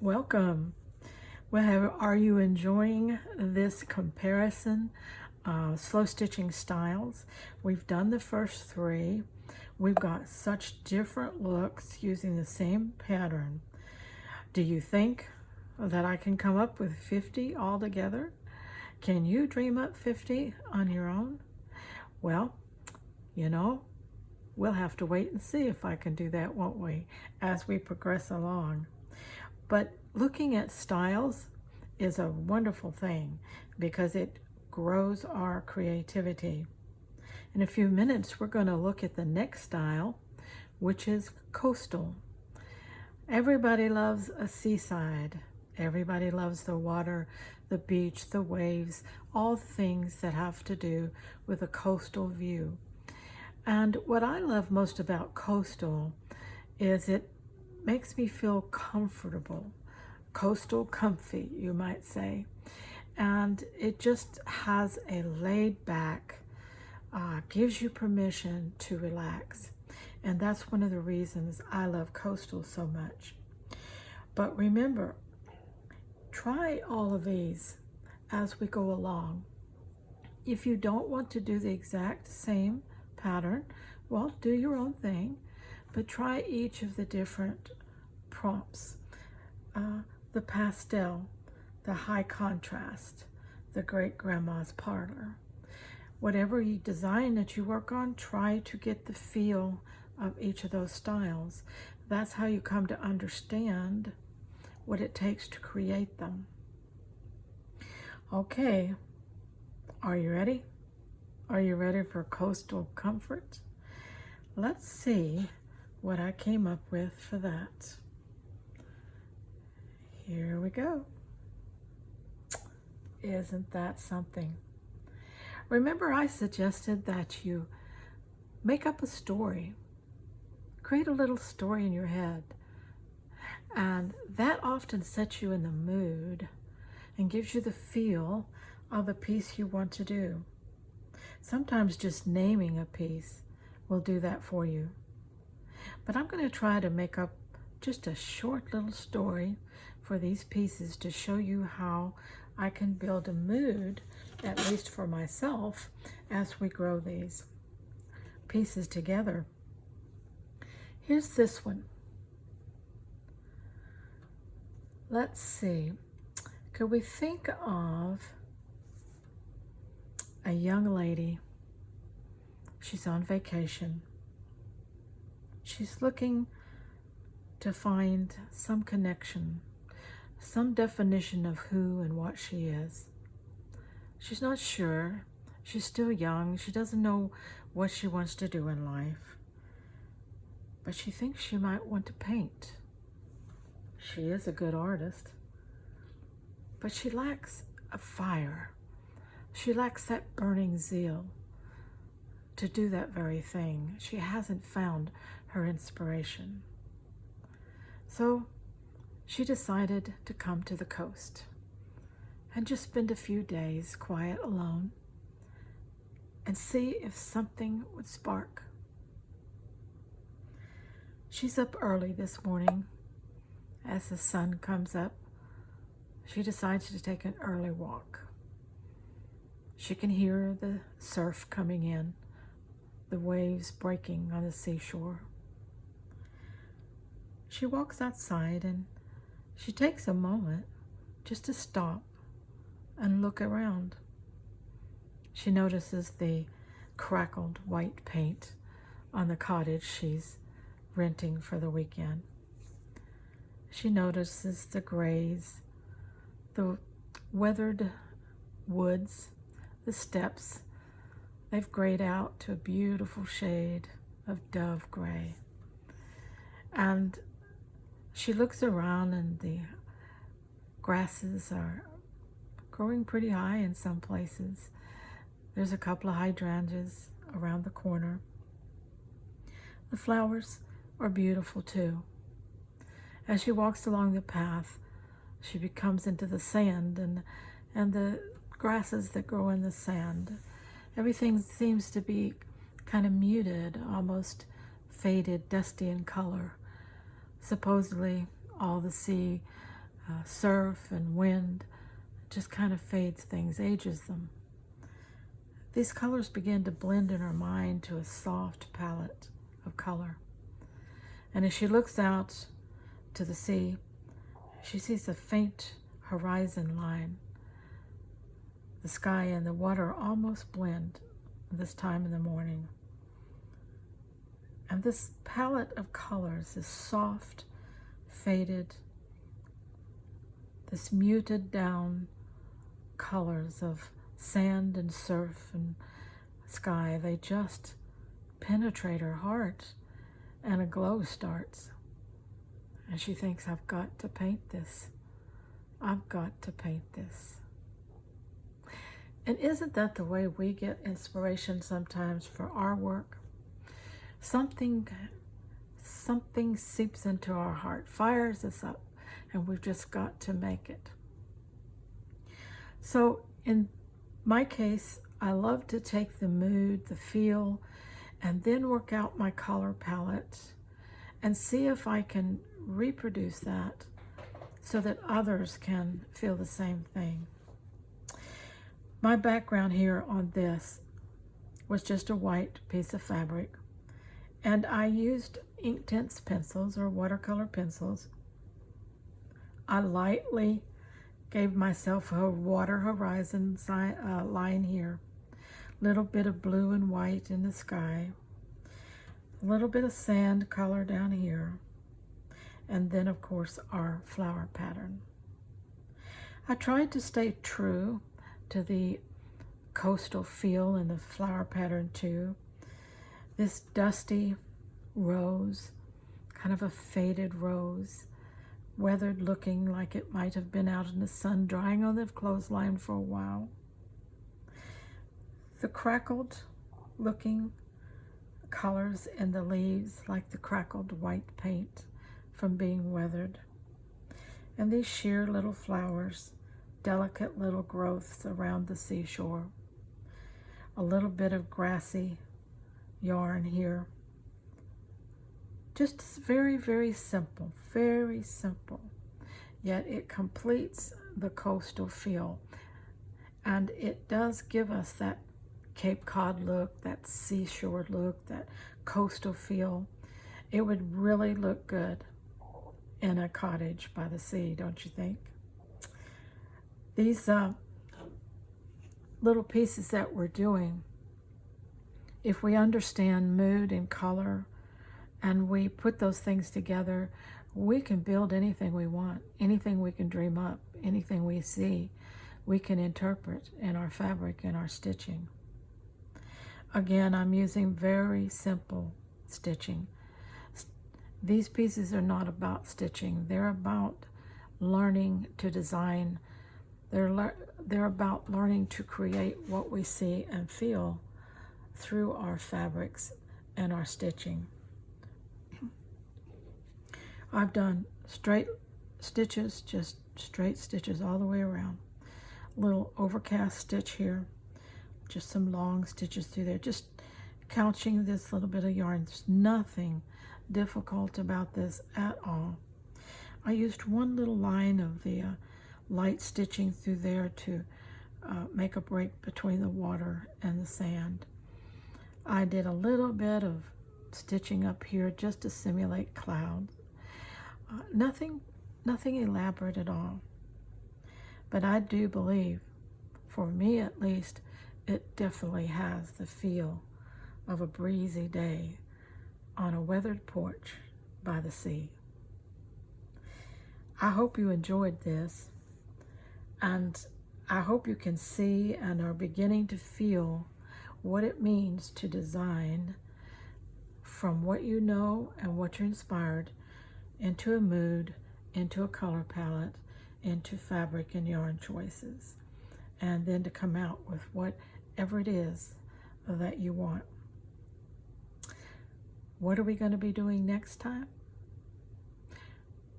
Welcome. Well, are you enjoying this comparison? Slow stitching styles. We've done the first three. We've got such different looks using the same pattern. Do you think that I can come up with 50 altogether? Can you dream up 50 on your own? Well, you know, we'll have to wait and see if I can do that, won't we, as we progress along. But looking at styles is a wonderful thing because it grows our creativity. In a few minutes, we're going to look at the next style, which is coastal. Everybody loves a seaside. Everybody loves the water, the beach, the waves, all the things that have to do with a coastal view. And what I love most about coastal is it makes me feel comfortable, coastal comfy, you might say. And it just has a laid back, gives you permission to relax. And that's one of the reasons I love coastal so much. But remember, try all of these as we go along. If you don't want to do the exact same pattern, well, do your own thing, but try each of the different prompts. The pastel, the high contrast, the great grandma's parlor. Whatever design that you work on, try to get the feel of each of those styles. That's how you come to understand what it takes to create them. Okay, are you ready? Are you ready for coastal comfort? Let's see what I came up with for that. Here we go. Isn't that something? Remember, I suggested that you make up a story. Create a little story in your head. And that often sets you in the mood and gives you the feel of the piece you want to do. Sometimes just naming a piece will do that for you. But I'm going to try to make up just a short little story for these pieces to show you how I can build a mood, at least for myself, as we grow these pieces together. Here's this one. Let's see. Could we think of a young lady? She's on vacation. She's looking to find some connection, some definition of who and what she is. She's not sure. She's still young. She doesn't know what she wants to do in life. But she thinks she might want to paint. She is a good artist. But she lacks a fire. She lacks that burning zeal to do that very thing. She hasn't found her inspiration. So she decided to come to the coast and just spend a few days quiet alone and see if something would spark. She's up early this morning. As the sun comes up, she decides to take an early walk. She can hear the surf coming in, the waves breaking on the seashore. She walks outside and she takes a moment just to stop and look around. She notices the crackled white paint on the cottage she's renting for the weekend. She notices the grays, the weathered woods, the steps. They've grayed out to a beautiful shade of dove gray. And she looks around and the grasses are growing pretty high in some places. There's a couple of hydrangeas around the corner. The flowers are beautiful too. As she walks along the path, she becomes into the sand and the grasses that grow in the sand. Everything seems to be kind of muted, almost faded, dusty in color. Supposedly all the sea surf and wind. Just kind of fades things, ages them. These colors begin to blend in her mind to a soft palette of color. And as she looks out to the sea, she sees a faint horizon line. The sky and the water almost blend this time in the morning. And this palette of colors is soft, faded, this muted down colors of sand and surf and sky. They just penetrate her heart, and a glow starts. And she thinks, I've got to paint this. I've got to paint this. And isn't that the way we get inspiration sometimes for our work? Something seeps into our heart, fires us up, and we've just got to make it. So in my case, I love to take the mood, the feel, and then work out my color palette and see if I can reproduce that so that others can feel the same thing. My background here on this was just a white piece of fabric, and I used Inktense pencils or watercolor pencils. I lightly gave myself a water horizon line here, little bit of blue and white in the sky, a little bit of sand color down here, and then of course our flower pattern. I tried to stay true to the coastal feel in the flower pattern too. This dusty rose, kind of a faded rose, weathered looking like it might have been out in the sun drying on the clothesline for a while. The crackled looking colors in the leaves like the crackled white paint from being weathered. And these sheer little flowers, delicate little growths around the seashore. A little bit of grassy yarn here. Just very, very simple, yet it completes the coastal feel. And it does give us that Cape Cod look, that seashore look, that coastal feel. It would really look good in a cottage by the sea, don't you think? These little pieces that we're doing, if we understand mood and color and we put those things together, we can build anything we want, anything we can dream up, anything we see, we can interpret in our fabric and our stitching. Again, I'm using very simple stitching. These pieces are not about stitching. They're about learning to design. They're about learning to create what we see and feel through our fabrics and our stitching. I've done straight stitches, just straight stitches all the way around. Little overcast stitch here, just some long stitches through there, just couching this little bit of yarn. There's nothing difficult about this at all. I used one little line of the light stitching through there to make a break between the water and the sand. I did a little bit of stitching up here just to simulate clouds. Nothing elaborate at all. But I do believe, for me at least, it definitely has the feel of a breezy day on a weathered porch by the sea. I hope you enjoyed this, and I hope you can see and are beginning to feel what it means to design from what you know and what you're inspired into a mood, into a color palette, into fabric and yarn choices, and then to come out with whatever it is that you want. What are we going to be doing next time?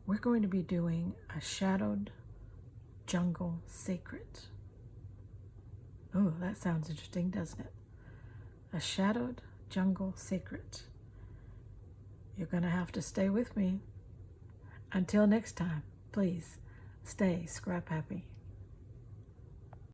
We're going to be doing a shadowed jungle secret. Oh, that sounds interesting, doesn't it? A shadowed jungle secret. You're going to have to stay with me. Until next time, please Stay scrap happy.